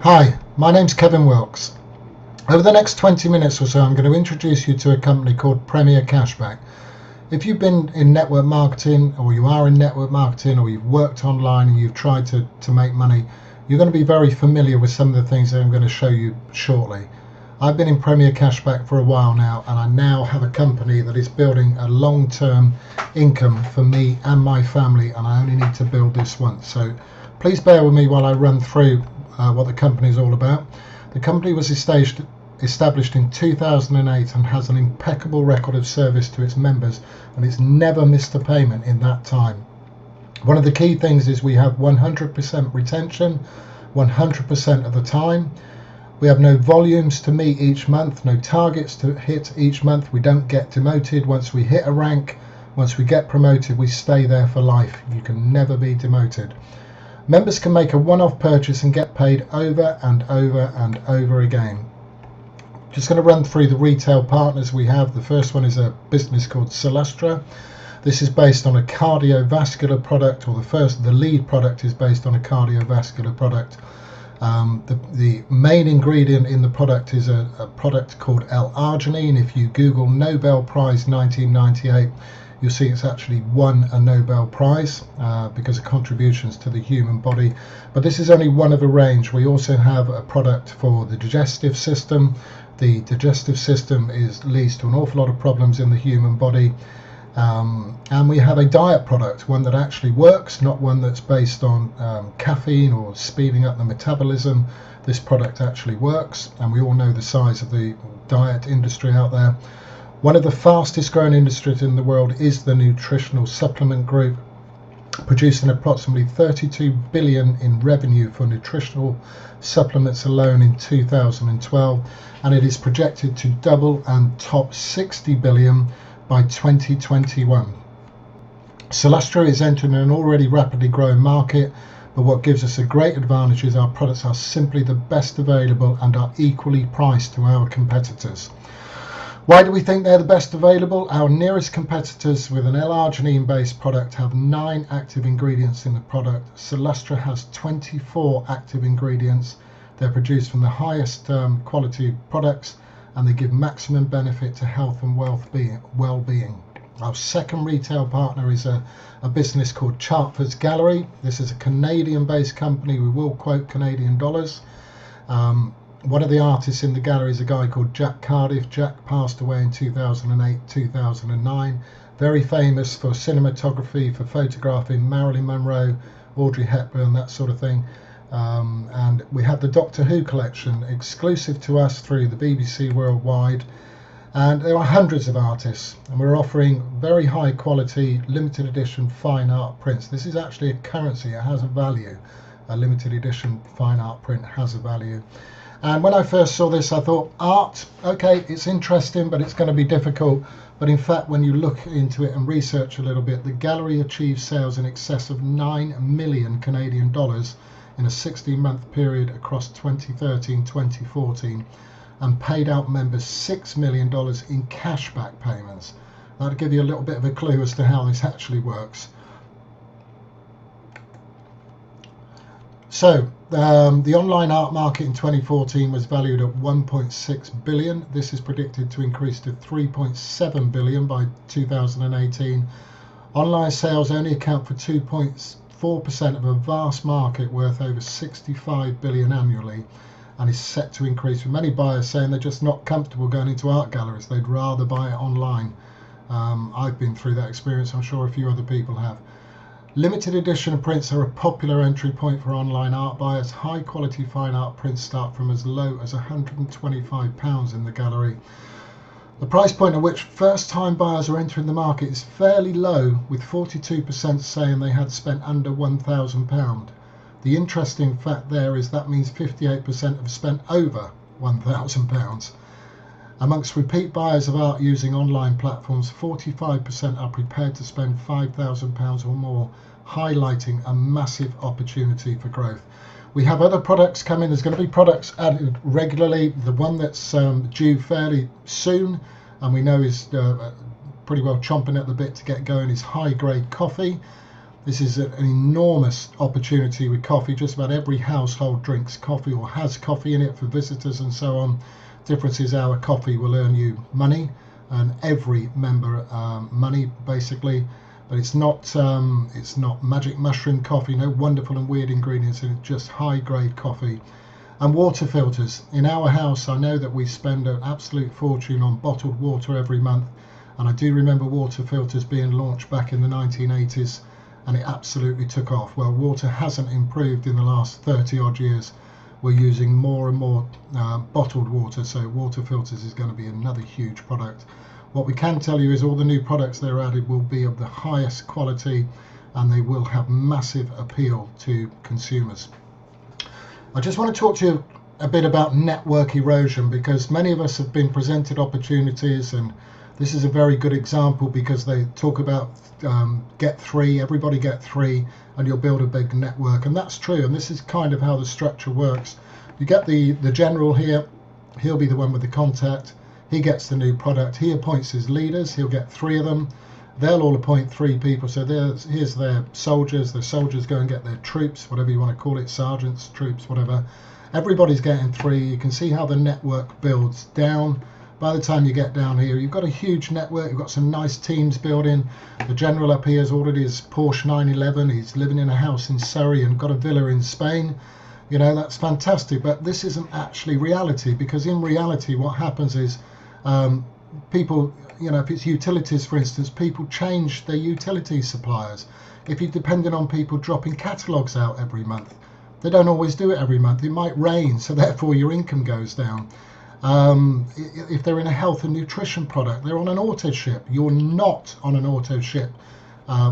Hi, my name's Kevin Wilkes. Over the next 20 minutes or so, I'm going to introduce you to a company called Premier Cashback. If you've been in network marketing, or you are in network marketing, or you've worked online and you've tried to make money, you're going to be very familiar with some of the things that I'm going to show you shortly. I've been in Premier Cashback for a while now, and I now have a company that is building a long-term income for me and my family, and I only need to build this once. So please bear with me while I run through what the company is all about. The company was established in 2008 and has an impeccable record of service to its members, and it's never missed a payment in that time. One of the key things is we have 100% retention 100% of the time. We have no volumes to meet each month, no targets to hit each month. We don't get demoted. Once we hit a rank, once we get promoted, we stay there for life. You can never be demoted. Members can make a one-off purchase and get paid over and over and over again. Just going to run through the retail partners we have. The first one is a business called Solustra. This is based on a cardiovascular product, or the lead product is based on a cardiovascular product. The main ingredient in the product is a product called L-arginine. If you Google Nobel Prize 1998, you'll see it's actually won a Nobel Prize because of contributions to the human body. But this is only one of a range. We also have a product for the digestive system. The digestive system leads to an awful lot of problems in the human body. And we have a diet product, one that actually works, not one that's based on caffeine or speeding up the metabolism. This product actually works, and we all know the size of the diet industry out there. One of the fastest growing industries in the world is the nutritional supplement group, producing approximately 32 billion in revenue for nutritional supplements alone in 2012, and it is projected to double and top 60 billion by 2021. Solustra is entering an already rapidly growing market, but what gives us a great advantage is our products are simply the best available and are equally priced to our competitors. Why do we think they're the best available? Our nearest competitors with an L-arginine based product have 9 active ingredients in the product. Solustra has 24 active ingredients. They're produced from the highest quality products, and they give maximum benefit to health and well-being. Our second retail partner is a business called Chartford's Gallery. This is a Canadian-based company. We will quote Canadian dollars. One of the artists in the gallery is a guy called Jack Cardiff. Jack passed away in 2008, 2009. Very famous for cinematography, for photographing Marilyn Monroe, Audrey Hepburn, that sort of thing. And we have the Doctor Who collection exclusive to us through the BBC Worldwide, and there are hundreds of artists, and we're offering very high quality limited edition fine art prints. This is actually a currency, it has a value. A limited edition fine art print has a value. And when I first saw this, I thought, art, okay, it's interesting, but it's going to be difficult. But in fact, when you look into it and research a little bit, the gallery achieved sales in excess of 9 million Canadian dollars in a 16-month period across 2013-2014, and paid out members $6 million in cashback payments. That'll give you a little bit of a clue as to how this actually works. So the online art market in 2014 was valued at 1.6 billion. This is predicted to increase to 3.7 billion by 2018. Online sales only account for 2.4% of a vast market worth over 65 billion annually, and is set to increase, with many buyers saying they're just not comfortable going into art galleries. They'd rather buy it online. I've been through that experience. I'm sure a few other people have. Limited edition prints are a popular entry point for online art buyers. High quality fine art prints start from as low as £125 in the gallery. The price point at which first time buyers are entering the market is fairly low, with 42% saying they had spent under £1,000. The interesting fact there is that means 58% have spent over £1,000. Amongst repeat buyers of art using online platforms, 45% are prepared to spend £5,000 or more, highlighting a massive opportunity for growth. We have other products coming. There's going to be products added regularly. The one that's due fairly soon, and we know is pretty well chomping at the bit to get going, is high grade coffee. This is an enormous opportunity with coffee. Just about every household drinks coffee or has coffee in it for visitors and so on. Difference is our coffee will earn you money, and every member money basically. But it's not magic mushroom coffee, no wonderful and weird ingredients in it, just high grade coffee. And water filters. In our house, I know that we spend an absolute fortune on bottled water every month, and I do remember water filters being launched back in the 1980s, and it absolutely took off. Well, water hasn't improved in the last 30 odd years. We're using more and more bottled water, so water filters is going to be another huge product. What we can tell you is all the new products that are added will be of the highest quality, and they will have massive appeal to consumers. I just want to talk to you a bit about network erosion, because many of us have been presented opportunities, and this is a very good example because they talk about get three, everybody get three, and you'll build a big network. And that's true, and this is kind of how the structure works. You get the general here, he'll be the one with the contact, he gets the new product, he appoints his leaders, he'll get three of them, they'll all appoint three people. So here's their soldiers, the soldiers go and get their troops, whatever you want to call it, sergeants, troops, whatever. Everybody's getting three. You can see how the network builds down. By the time you get down here, you've got a huge network, you've got some nice teams building. The general up here has ordered his Porsche 911, he's living in a house in Surrey and got a villa in Spain. You know, that's fantastic, but this isn't actually reality, because in reality what happens is people, you know, if it's utilities for instance, people change their utility suppliers. If you're dependent on people dropping catalogues out every month, they don't always do it every month. It might rain, so therefore your income goes down. If they're in a health and nutrition product, they're on an auto ship. You're not on an auto ship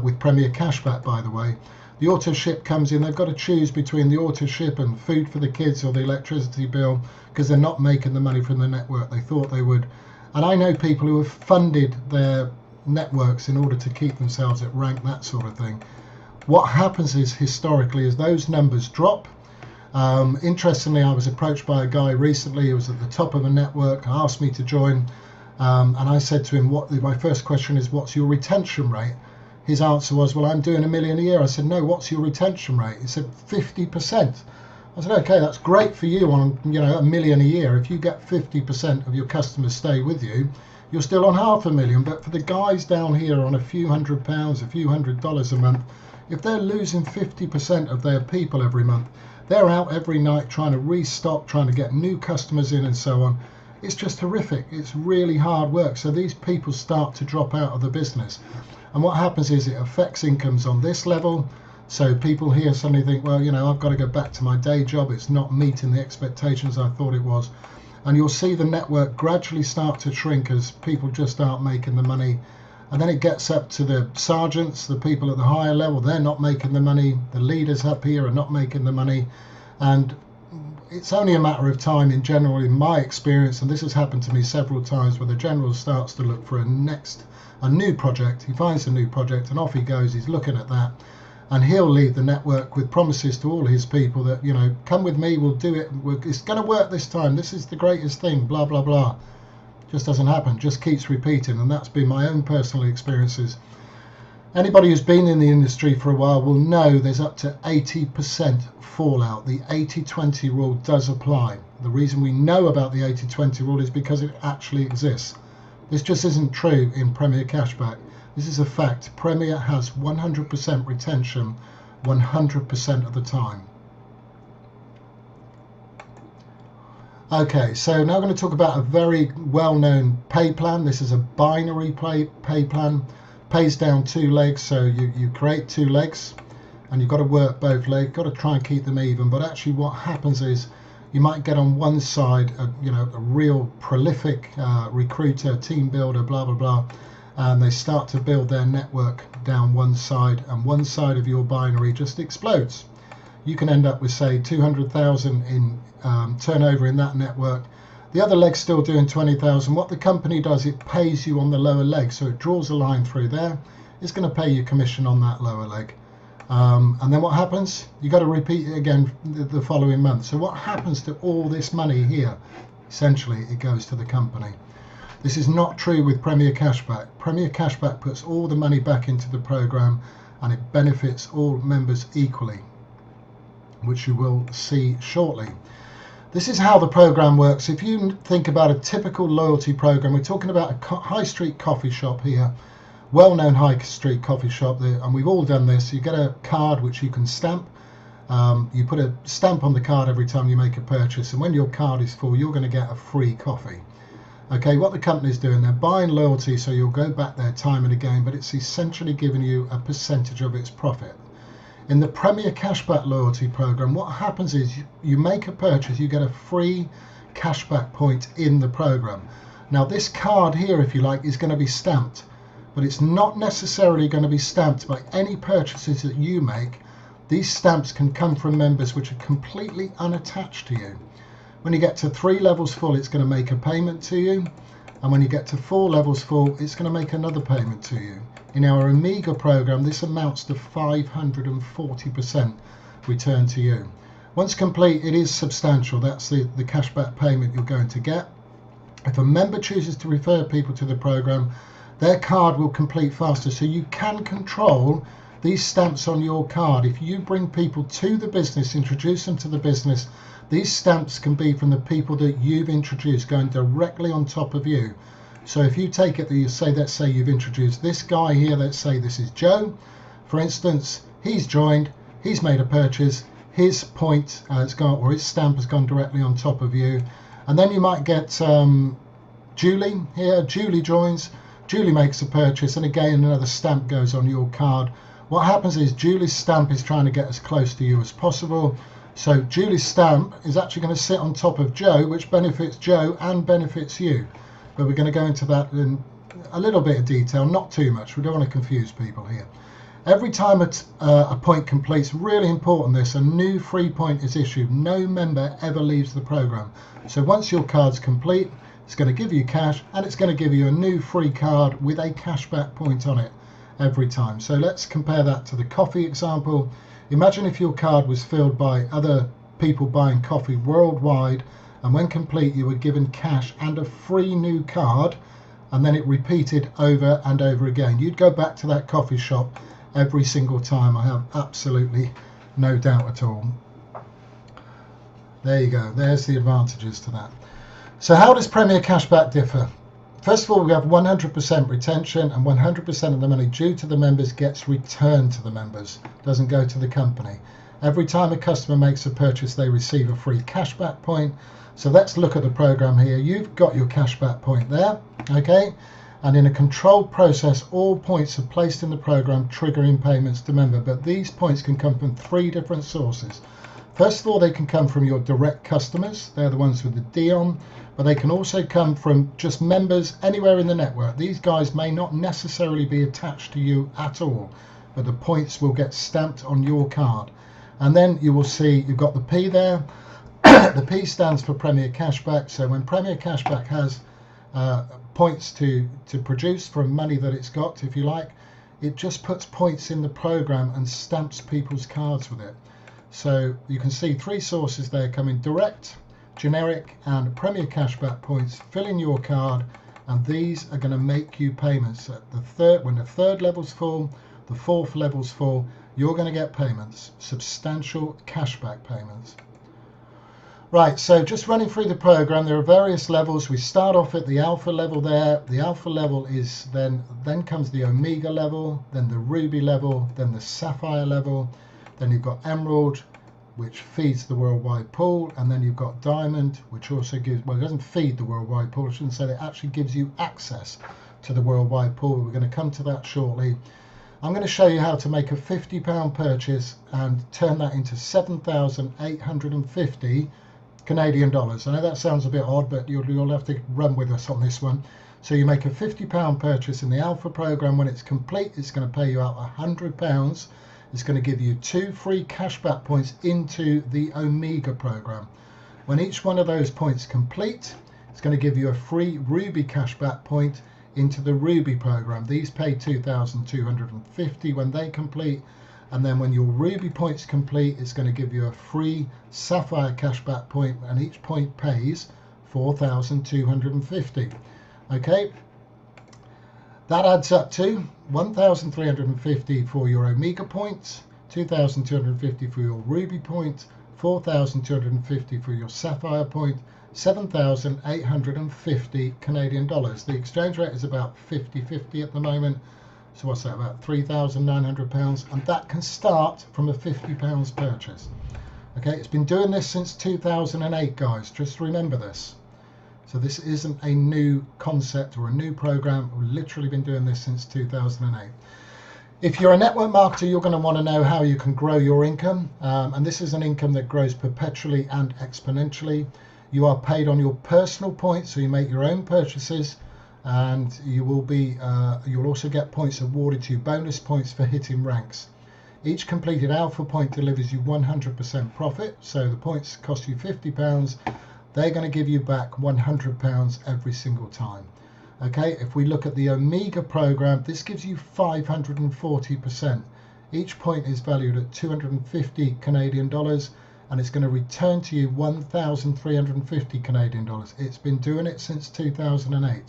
with Premier Cashback, by the way. The auto ship comes in, they've got to choose between the auto ship and food for the kids or the electricity bill, because they're not making the money from the network they thought they would. And I know people who have funded their networks in order to keep themselves at rank, that sort of thing. What happens is, historically, is those numbers drop. Interestingly, I was approached by a guy recently who was at the top of a network, asked me to join, and I said to him, my first question is, what's your retention rate? His answer was, well, I'm doing $1 million a year. I said, no, what's your retention rate? He said, 50%. I said, okay, that's great for you on, you know, $1 million a year. If you get 50% of your customers stay with you, you're still on $500,000. But for the guys down here on a few £100, a few $100 a month, if they're losing 50% of their people every month, they're out every night trying to restock, trying to get new customers in and so on. It's just horrific. It's really hard work. So these people start to drop out of the business. And what happens is it affects incomes on this level. So people here suddenly think, well, you know, I've got to go back to my day job. It's not meeting the expectations I thought it was. And you'll see the network gradually start to shrink as people just aren't making the money. And then it gets up to the sergeants, the people at the higher level, they're not making the money. The leaders up here are not making the money. And it's only a matter of time in general, in my experience, and this has happened to me several times, where the general starts to look for a new project. He finds a new project and off he goes. He's looking at that. And he'll leave the network with promises to all his people that, you know, come with me, we'll do it. It's going to work this time. This is the greatest thing, blah, blah, blah. Just doesn't happen, just keeps repeating, and that's been my own personal experiences. Anybody who's been in the industry for a while will know there's up to 80% fallout. The 80-20 rule does apply. The reason we know about the 80-20 rule is because it actually exists. This just isn't true in Premier Cashback. This is a fact. Premier has 100% retention 100% of the time. Okay, so now I'm going to talk about a very well-known pay plan. This is a binary pay plan. Pays down 2 legs, so you create 2 legs and you've got to work both legs. Got to try and keep them even. But actually what happens is you might get on one side a real prolific recruiter, team builder, blah, blah, blah, and they start to build their network down one side, and one side of your binary just explodes. You can end up with, say, 200,000 in turnover in that network. The other leg's still doing 20,000. What the company does, it pays you on the lower leg. So it draws a line through there. It's going to pay you commission on that lower leg. And then what happens? You've got to repeat it again the following month. So what happens to all this money here? Essentially, it goes to the company. This is not true with Premier Cashback. Premier Cashback puts all the money back into the program, and it benefits all members equally, which you will see shortly. This is how the program works. If you think about a typical loyalty program, we're talking about a high street coffee shop here, well-known high street coffee shop there, and we've all done this. You get a card which you can stamp. You put a stamp on the card every time you make a purchase, and when your card is full, you're going to get a free coffee. Okay, what the company's doing, they're buying loyalty, so you'll go back there time and again, but it's essentially giving you a percentage of its profit. In the Premier Cashback loyalty program, what happens is you make a purchase, you get a free cashback point in the program. Now this card here, if you like, is going to be stamped, but it's not necessarily going to be stamped by any purchases that you make. These stamps can come from members which are completely unattached to you. When you get to 3 levels full, it's going to make a payment to you, and when you get to 4 levels full, it's going to make another payment to you. In our Omega program, this amounts to 540% return to you. Once complete, it is substantial. That's the cashback payment you're going to get. If a member chooses to refer people to the program, their card will complete faster, so you can control these stamps on your card. If you bring people to the business, introduce them to the business, these stamps can be from the people that you've introduced, going directly on top of you. So if you take it that you say, let's say you've introduced this guy here, let's say this is Joe, for instance, he's joined, he's made a purchase, his point has gone, or his stamp has gone directly on top of you. And then you might get Julie here, Julie joins, Julie makes a purchase, and again another stamp goes on your card. What happens is Julie's stamp is trying to get as close to you as possible. So Julie's stamp is actually going to sit on top of Joe, which benefits Joe and benefits you. But we're going to go into that in a little bit of detail, not too much. We don't want to confuse people here. Every time a point completes, really important this, a new free point is issued. No member ever leaves the program. So once your card's complete, it's going to give you cash, and it's going to give you a new free card with a cashback point on it every time. So let's compare that to the coffee example. Imagine if your card was filled by other people buying coffee worldwide, and when complete you were given cash and a free new card, and then it repeated over and over again. You'd go back to that coffee shop every single time. I have absolutely no doubt at all. There you go, there's the advantages to that. So how does Premier Cashback differ? First of all, we have 100% retention, and 100% of the money due to the members gets returned to the members, doesn't go to the company. Every time a customer makes a purchase, they receive a free cashback point. So let's look at the program here. You've got your cashback point there, okay? And in a controlled process, all points are placed in the program, triggering payments to member. But these points can come from 3 different sources. First of all, they can come from your direct customers. They're the ones with the D on. But they can also come from just members anywhere in the network. These guys may not necessarily be attached to you at all, but the points will get stamped on your card. And then you will see you've got the P there. The P stands for Premier Cashback. So when Premier Cashback has points to produce from money that it's got, if you like, it just puts points in the program and stamps people's cards with it. So you can see 3 sources there coming: direct, generic, and Premier Cashback points. Fill in your card, and these are going to make you payments at the third. When the 3rd level's full, the 4th level's full, you're going to get payments, substantial cashback payments. Right, so just running through the program, there are various levels. We start off at the alpha level there. The alpha level is then comes the Omega level, then the Ruby level, then the Sapphire level, then you've got Emerald, which feeds the worldwide pool, and then you've got Diamond, which also gives, well, it doesn't feed the worldwide pool, I shouldn't say, it actually gives you access to the worldwide pool. We're going to come to that shortly. I'm going to show you how to make a £50 purchase and turn that into 7,850 Canadian dollars. I know that sounds a bit odd, but you'll have to run with us on this one. So you make a £50 purchase in the Alpha program. When it's complete, it's going to pay you out £100. It's going to give you 2 free cashback points into the Omega program. When each one of those points complete, it's going to give you a free Ruby cashback point into the Ruby program. These pay 2,250 when they complete, and then when your Ruby points complete, it's going to give you a free Sapphire cashback point, and each point pays 4,250. Okay. That adds up to 1,350 for your Omega points, 2,250 for your Ruby point, 4,250 for your Sapphire point, 7,850 Canadian dollars. The exchange rate is about 50-50 at the moment. So what's that, about £3,900? And that can start from a £50 purchase. Okay, it's been doing this since 2008, guys. Just remember this. So this isn't a new concept or a new program. We've literally been doing this since 2008. If you're a network marketer, you're going to want to know how you can grow your income. And this is an income that grows perpetually and exponentially. You are paid on your personal points, so you make your own purchases, and you'll also get points awarded to you, bonus points for hitting ranks. Each completed alpha point delivers you 100% profit. So the points cost you £50. They're going to give you back £100 every single time. Okay, if we look at the Omega program, this gives you 540%. Each point is valued at 250 Canadian dollars, and it's going to return to you 1,350 Canadian dollars. It's been doing it since 2008.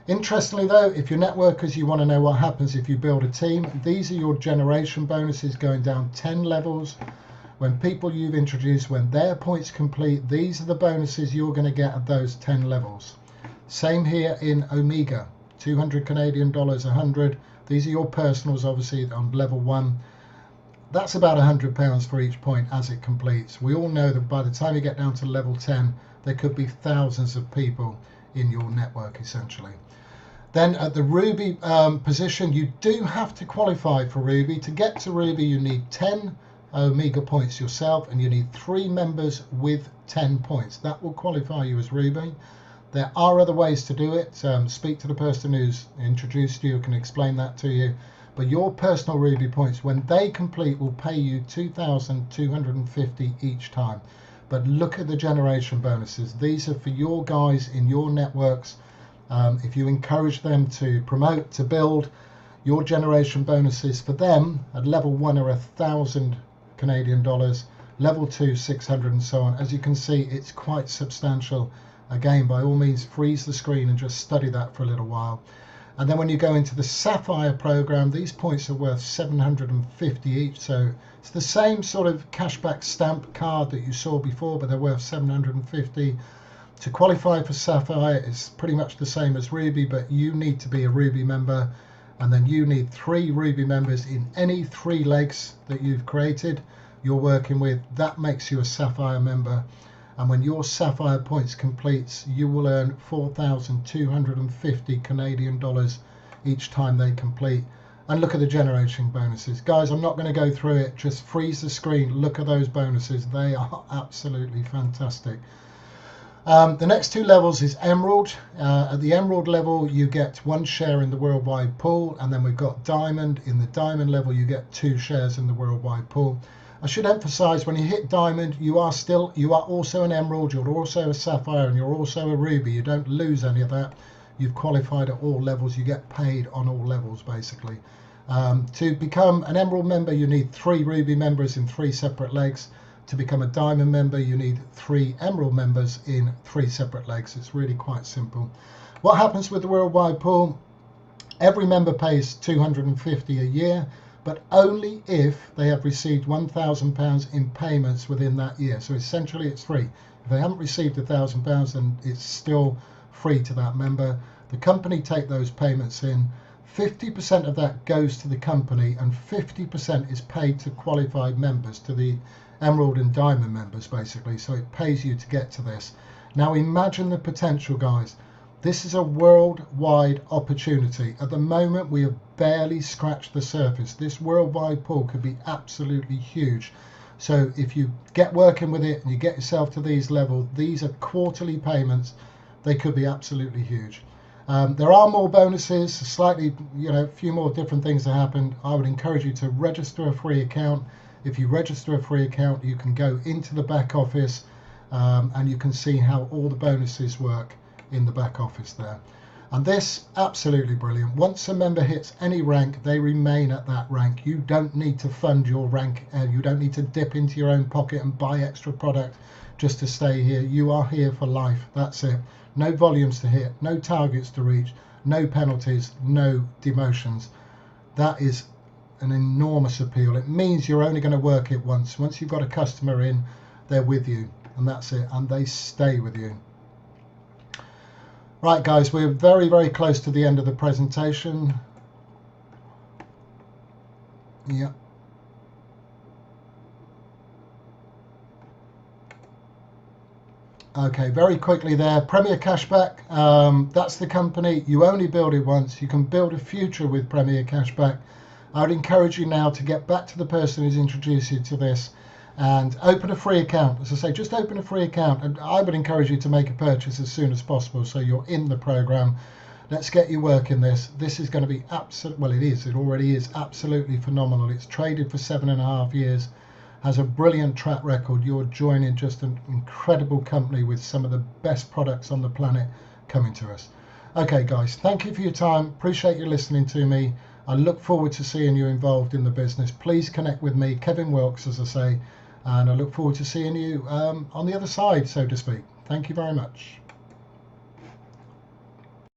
Interestingly though, if you're networkers, you want to know what happens if you build a team. These are your generation bonuses going down 10 levels. When people you've introduced, when their points complete, these are the bonuses you're going to get at those 10 levels. Same here in Omega, 200 Canadian dollars, 100. These are your personals, obviously, on level 1. That's about £100 for each point as it completes. We all know that by the time you get down to level 10, there could be thousands of people in your network, essentially. Then at the Ruby position, you do have to qualify for Ruby. To get to Ruby, you need 10 Omega points yourself, and you need 3 members with 10 points. That will qualify you as Ruby. There are other ways to do it. Speak to the person who's introduced you, can explain that to you. But your personal Ruby points, when they complete, will pay you 2,250 each time. But look at the generation bonuses. These are for your guys in your networks. If you encourage them to promote, to build, your generation bonuses for them at level 1 are 1,000 Canadian dollars, level 2 600, and so on. As you can see, it's quite substantial. Again, by all means, freeze the screen and just study that for a little while. And then when you go into the Sapphire program, these points are worth 750 each. So it's the same sort of cashback stamp card that you saw before, but they're worth 750. To qualify for Sapphire, it's pretty much the same as Ruby, but you need to be a Ruby member. And then you need 3 Ruby members in any 3 legs that you've created you're working with. That makes you a Sapphire member. And when your Sapphire points completes, you will earn 4,250 Canadian dollars each time they complete. And look at the generation bonuses. Guys, I'm not going to go through it. Just freeze the screen. Look at those bonuses. They are absolutely fantastic. The next 2 levels is Emerald. At the Emerald level, you get 1 share in the worldwide pool. And then we've got Diamond. In the Diamond level, you get 2 shares in the worldwide pool. I should emphasize, when you hit Diamond, you are also an Emerald, you're also a Sapphire, and you're also a Ruby. You don't lose any of that. You've qualified at all levels. You get paid on all levels, basically. To become an Emerald member, you need 3 Ruby members in 3 separate legs. To become a Diamond member, you need 3 Emerald members in 3 separate legs. It's really quite simple. What happens with the worldwide pool? Every member pays $250 a year, but only if they have received £1,000 in payments within that year. So essentially it's free. If they haven't received £1,000, then it's still free to that member. The company take those payments in. 50% of that goes to the company, and 50% is paid to qualified members, to the Emerald and Diamond members, basically. So it pays you to get to this. Now imagine the potential, guys. This is a worldwide opportunity. At the moment, we have barely scratched the surface. This worldwide pool could be absolutely huge. So if you get working with it and you get yourself to these levels, these are quarterly payments. They could be absolutely huge. There are more bonuses, slightly, a few more different things that happen. I would encourage you to register a free account. If you register a free account, you can go into the back office and you can see how all the bonuses work in the back office there. And this, absolutely brilliant. Once a member hits any rank, they remain at that rank. You don't need to fund your rank, and you don't need to dip into your own pocket and buy extra product just to stay here. You are here for life. That's it. No volumes to hit, no targets to reach, no penalties, no demotions. That is an enormous appeal. It means you're only going to work it once. Once you've got a customer in, they're with you, and that's it, and they stay with you. Right guys, we're very, very close to the end of the presentation. Yeah. Okay, very quickly there, Premier Cashback, that's the company. You only build it once. You can build a future with Premier Cashback. I would encourage you now to get back to the person who's introduced you to this and open a free account. As I say, just open a free account, and I would encourage you to make a purchase as soon as possible so you're in the program. Let's get you working this. This is going to be absolute, well, it already is absolutely phenomenal. It's traded for 7.5 years. Has a brilliant track record. You're joining just an incredible company with some of the best products on the planet coming to us. Okay guys, thank you for your time. Appreciate you listening to me. I look forward to seeing you involved in the business. Please connect with me, Kevin Wilkes, as I say, and I look forward to seeing you on the other side, so to speak. Thank you very much.